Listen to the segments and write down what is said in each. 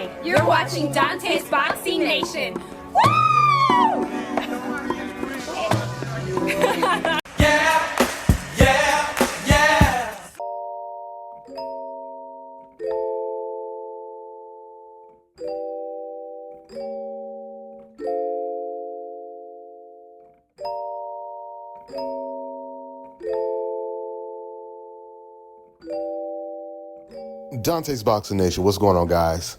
Hi, you're watching Dante's Boxing Nation. Woo! Dante's Boxing Nation, what's going on, guys?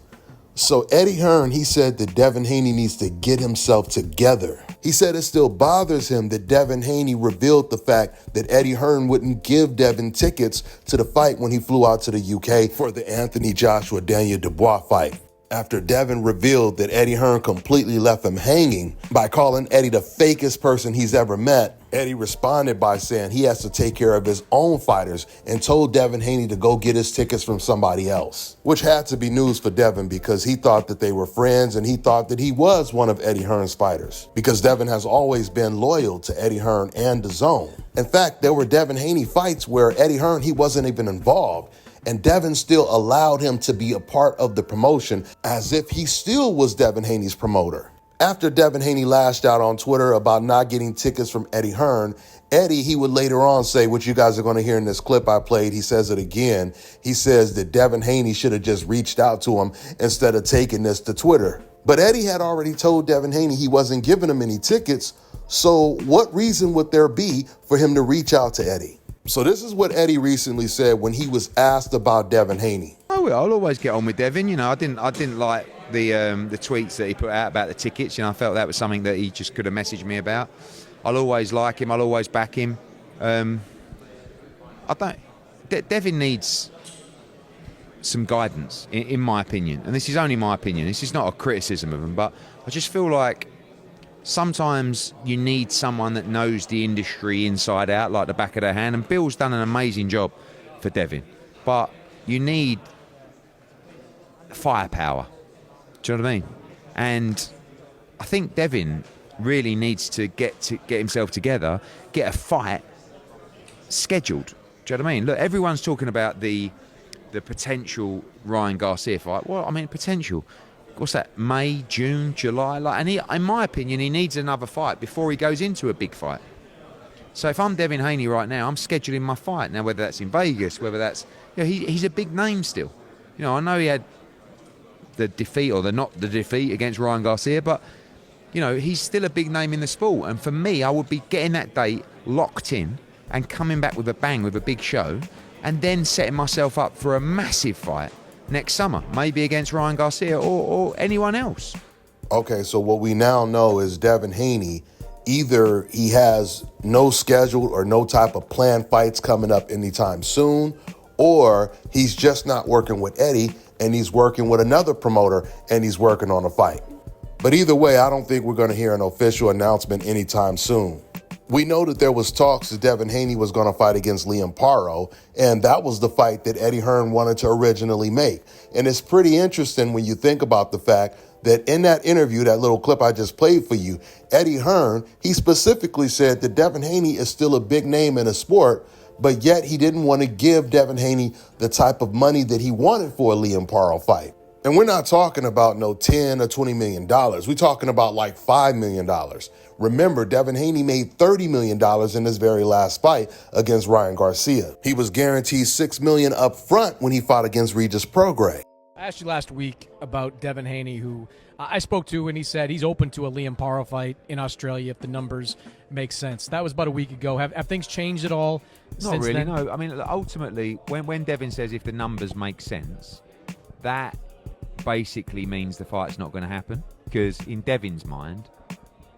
So Eddie Hearn, he said that Devin Haney needs to get himself together. He said it still bothers him that Devin Haney revealed the fact that Eddie Hearn wouldn't give Devin tickets to the fight when he flew out to the UK for the Anthony Joshua Daniel Dubois fight. After Devin revealed that Eddie Hearn completely left him hanging by calling Eddie the fakest person he's ever met, Eddie responded by saying he has to take care of his own fighters and told Devin Haney to go get his tickets from somebody else, which had to be news for Devin because he thought that they were friends and he thought that he was one of Eddie Hearn's fighters because Devin has always been loyal to Eddie Hearn and DAZN. In fact, there were Devin Haney fights where Eddie Hearn, he wasn't even involved, and Devin still allowed him to be a part of the promotion as if he still was Devin Haney's promoter. After Devin Haney lashed out on Twitter about not getting tickets from Eddie Hearn, Eddie, he would later on say, what you guys are going to hear in this clip I played, he says it again. He says that Devin Haney should have just reached out to him instead of taking this to Twitter. But Eddie had already told Devin Haney he wasn't giving him any tickets, so what reason would there be for him to reach out to Eddie? So this is what Eddie recently said when he was asked about Devin Haney. Oh, I'll always get on with Devin. You know, I didn't like the tweets that he put out about the tickets. You know, I felt that was something that he just could have messaged me about. I'll always like him. I'll always back him. Devin needs some guidance, in my opinion. And this is only my opinion. This is not a criticism of him, but I just feel like sometimes you need someone that knows the industry inside out, like the back of their hand. And Bill's done an amazing job for Devin. But you need firepower. Do you know what I mean? And I think Devin really needs to get himself together, get a fight scheduled. Do you know what I mean? Look, everyone's talking about the potential Ryan Garcia fight. Well, I mean, potential. What's that? May, June, July? And in my opinion, he needs another fight before he goes into a big fight. So if I'm Devin Haney right now, I'm scheduling my fight. Now, whether that's in Vegas, whether that's... You know, he's a big name still. You know, I know he had the defeat, or not the defeat against Ryan Garcia, but, you know, he's still a big name in the sport. And for me, I would be getting that date locked in and coming back with a bang, with a big show, and then setting myself up for a massive fight next summer, maybe against Ryan Garcia or anyone else. Okay, so what we now know is Devin Haney, either he has no scheduled or no type of planned fights coming up anytime soon, or he's just not working with Eddie and he's working with another promoter and he's working on a fight. But either way, I don't think we're going to hear an official announcement anytime soon. We know that there was talks that Devin Haney was going to fight against Liam Paro, and that was the fight that Eddie Hearn wanted to originally make. And it's pretty interesting when you think about the fact that in that interview, that little clip I just played for you, Eddie Hearn, he specifically said that Devin Haney is still a big name in the sport, but yet he didn't want to give Devin Haney the type of money that he wanted for a Liam Paro fight. And we're not talking about no $10 or $20 million. We're talking about like $5 million. Remember, Devin Haney made $30 million in his very last fight against Ryan Garcia. He was guaranteed $6 million up front when he fought against Regis Prograis. I asked you last week about Devin Haney, who I spoke to, and he said he's open to a Liam Paro fight in Australia if the numbers make sense. That was about a week ago. Have things changed at all Not since really, then? no. I mean, ultimately, when Devin says if the numbers make sense, that basically means the fight's not going to happen. Because in Devin's mind,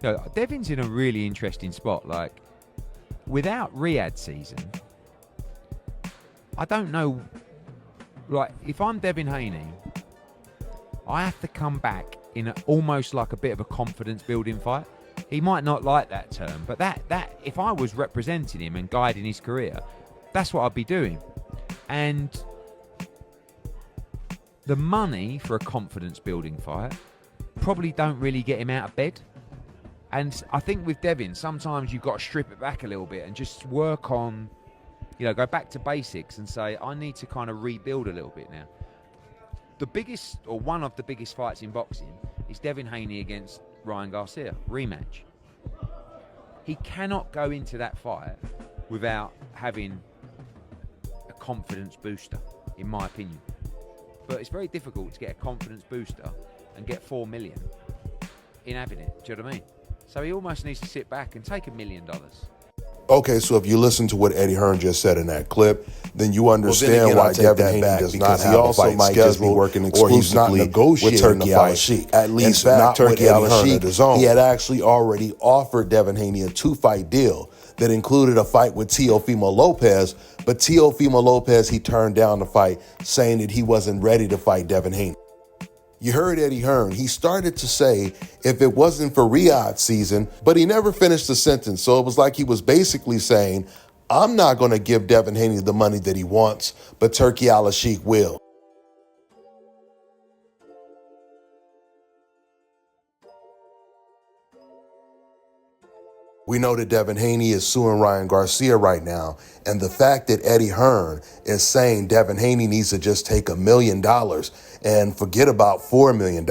you know, Devin's in a really interesting spot. Like, without Riyadh season, I don't know. Like, if I'm Devin Haney, I have to come back in almost like a bit of a confidence-building fight. He might not like that term, but that if I was representing him and guiding his career, that's what I'd be doing. And the money for a confidence-building fight probably don't really get him out of bed. And I think with Devin, sometimes you've got to strip it back a little bit and just work on, you know, go back to basics and say, I need to kind of rebuild a little bit now. the biggest, or one of the biggest fights in boxing is Devin Haney against Ryan Garcia, rematch. He cannot go into that fight without having a confidence booster, in my opinion. But it's very difficult to get a confidence booster and get 4 million in having it. Do you know what I mean? So he almost needs to sit back and take $1 million. Okay, so if you listen to what Eddie Hearn just said in that clip, then you understand why Devin Haney does not have a fight scheduled, or he's not negotiating with Turki Al-Sheikh. At least not Turki Al-Sheikh. He had actually already offered Devin Haney a 2-fight deal that included a fight with Teofimo Lopez, but Teofimo Lopez, he turned down the fight, saying that he wasn't ready to fight Devin Haney. You heard Eddie Hearn. He started to say, if it wasn't for Riyadh season, but he never finished the sentence. So it was like he was basically saying, I'm not going to give Devin Haney the money that he wants, but Turki Al-Sheikh will. We know that Devin Haney is suing Ryan Garcia right now, and the fact that Eddie Hearn is saying Devin Haney needs to just take $1 million and forget about $4 million,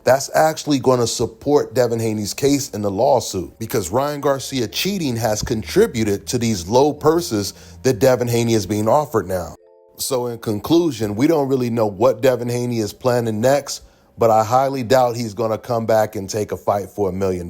that's actually going to support Devin Haney's case in the lawsuit, because Ryan Garcia cheating has contributed to these low purses that Devin Haney is being offered now. So in conclusion, we don't really know what Devin Haney is planning next, but I highly doubt he's going to come back and take a fight for $1 million.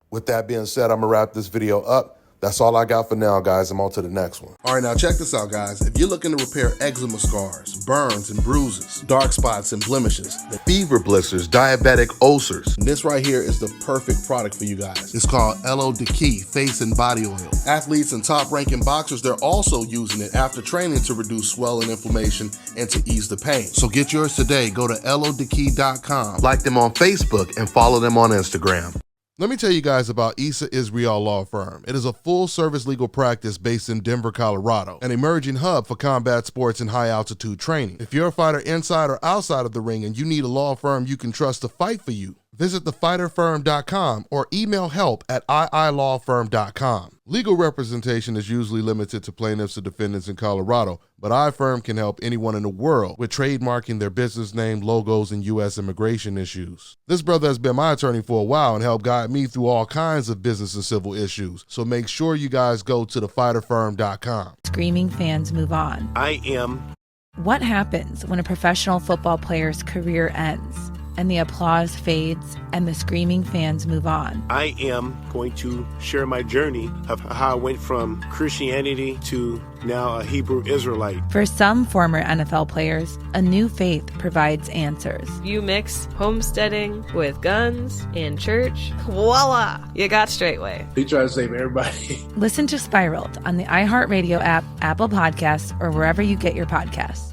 With that being said, I'm going to wrap this video up. That's all I got for now, guys. I'm on to the next one. All right, now check this out, guys. If you're looking to repair eczema scars, burns and bruises, dark spots and blemishes, Fever blisters, diabetic ulcers. this right here is the perfect product for you guys. It's called Elo Diki Face and Body Oil. Athletes and top-ranking boxers, they're also using it after training to reduce swelling, inflammation, and to ease the pain. So get yours today. Go to elodiki.com. Like them on Facebook and follow them on Instagram. Let me tell you guys about Issa Israel Law Firm. It is a full-service legal practice based in Denver, Colorado, an emerging hub for combat sports and high-altitude training. If you're a fighter inside or outside of the ring and you need a law firm you can trust to fight for you, visit thefighterfirm.com or email help@iilawfirm.com. Legal representation is usually limited to plaintiffs or defendants in Colorado, but iFirm can help anyone in the world with trademarking their business name, logos, and U.S. immigration issues. This brother has been my attorney for a while and helped guide me through all kinds of business and civil issues, so make sure you guys go to thefighterfirm.com. Screaming fans move on. I am. What happens when a professional football player's career ends and the applause fades and the screaming fans move on? I am going to share my journey of how I went from Christianity to now a Hebrew Israelite. For some former NFL players, a new faith provides answers. You mix homesteading with guns and church, voila, you got straightway. He tried to save everybody. Listen to Spiraled on the iHeartRadio app, Apple Podcasts, or wherever you get your podcasts.